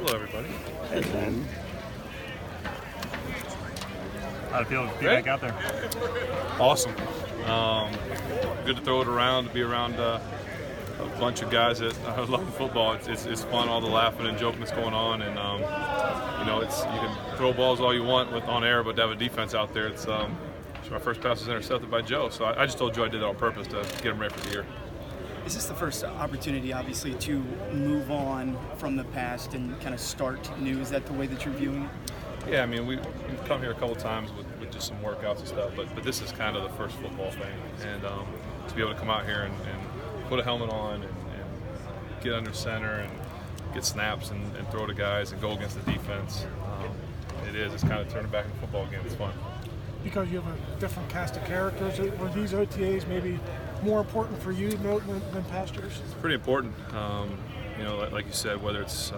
Hello, everybody. Hey, Ben. How'd it feel to be back out there? Awesome. Good to throw it around, to be around a bunch of guys that love football. It's fun, all the laughing and joking that's going on, and you can throw balls all you want on air, but to have a defense out there, my first pass was intercepted by Joe. So I just told Joe I did that on purpose to get him ready for the year. Is this the first opportunity, obviously, to move on from the past and kind of start new? Is that the way that you're viewing it? Yeah, I mean, we've come here a couple times with just some workouts and stuff, but this is kind of the first football thing. And to be able to come out here and put a helmet on and get under center and get snaps and throw to guys and go against the defense, it's kind of turning back into football again. It's fun. Because you have a different cast of characters, were these OTAs maybe more important for you than past years? It's pretty important. Like you said, whether it's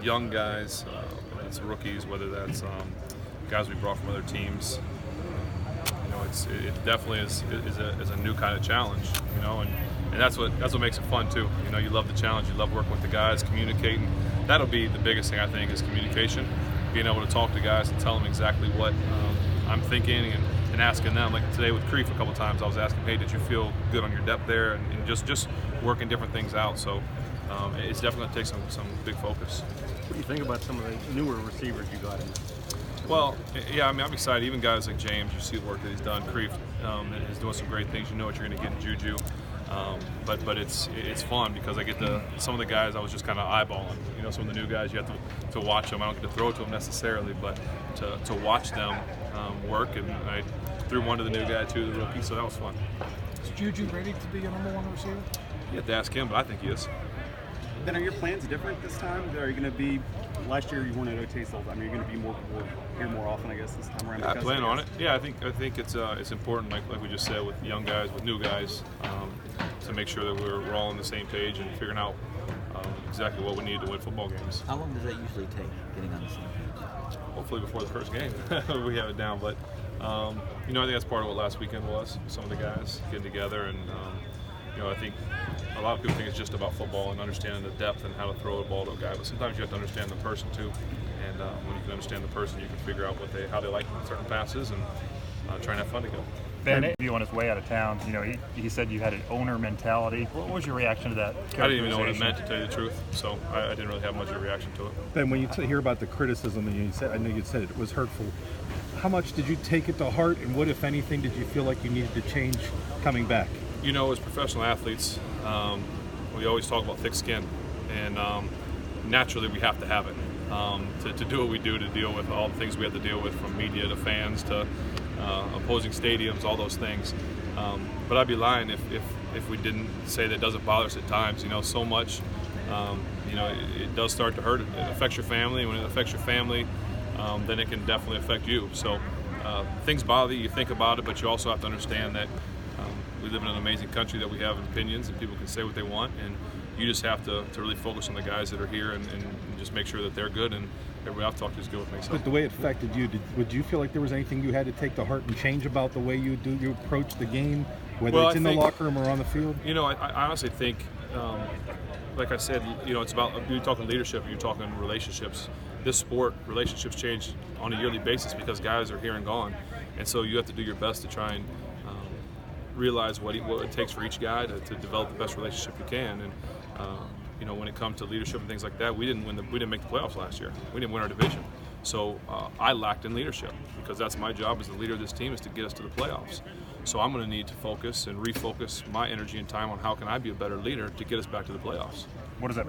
young guys, whether it's rookies, whether that's guys we brought from other teams, it definitely is a new kind of challenge, and that's what makes it fun too. You love the challenge, you love working with the guys, communicating. That'll be the biggest thing, I think, is communication, being able to talk to guys and tell them exactly what I'm thinking and asking them. Like today with Creef, a couple times I was asking, hey, did you feel good on your depth there, and just working different things out. So it's definitely going to take some big focus. What do you think about some of the newer receivers you got in? Well, yeah, I mean, I'm excited. Even guys like James, you see the work that he's done. Creef is doing some great things. You know what you're going to get in Juju. But it's fun because I get some of the guys I was just kind of eyeballing. Some of the new guys, you have to watch them. I don't get to throw to them necessarily, but to watch them work. And I threw one to the new guy, two to the rookie, so that was fun. Is Juju ready to be a number one receiver? You have to ask him, but I think he is. Then are your plans different this time? Are you going to be, last year you weren't at OTAs, I mean, you're going to be here more often, I guess, this time around? I plan on it. Yeah, I think it's important, like we just said, with young guys, with new guys, to make sure that we're all on the same page and figuring out exactly what we need to win football games. How long does that usually take, getting on the same page? Hopefully before the first game we have it down, but I think that's part of what last weekend was, some of the guys getting together, and I think a lot of people think it's just about football and understanding the depth and how to throw a ball to a guy, but sometimes you have to understand the person too, and when you can understand the person, you can figure out how they like certain passes and try and have fun together. Ben, you on his way out of town, he said you had an owner mentality. What was your reaction to that? I didn't even know what it meant, to tell you the truth, so I didn't really have much of a reaction to it. Ben, when you hear about the criticism, and I know you said it was hurtful, how much did you take it to heart, and what, if anything, did you feel like you needed to change coming back? As professional athletes, we always talk about thick skin, and naturally we have to have it to do what we do, to deal with all the things we have to deal with, from media to fans to opposing stadiums, all those things. But I'd be lying if we didn't say that it doesn't bother us at times. So much. It does start to hurt. It affects your family. When it affects your family, then it can definitely affect you. So things bother you. You think about it, but you also have to understand that we live in an amazing country, that we have opinions and people can say what they want, and you just have to really focus on the guys that are here and just make sure that they're good, and everybody I've talked to is good with myself. But the way it affected you, would you feel like there was anything you had to take to heart and change about the way you approach the game, whether it's in the locker room or on the field? I honestly think, like I said, it's about, you're talking leadership, you're talking relationships. This sport, relationships change on a yearly basis because guys are here and gone, and so you have to do your best to try and realize what it takes for each guy to develop the best relationship you can. And when it comes to leadership and things like that, we didn't make the playoffs last year. We didn't win our division, so I lacked in leadership, because that's my job as the leader of this team, is to get us to the playoffs. So I'm going to need to focus and refocus my energy and time on how can I be a better leader to get us back to the playoffs. What does that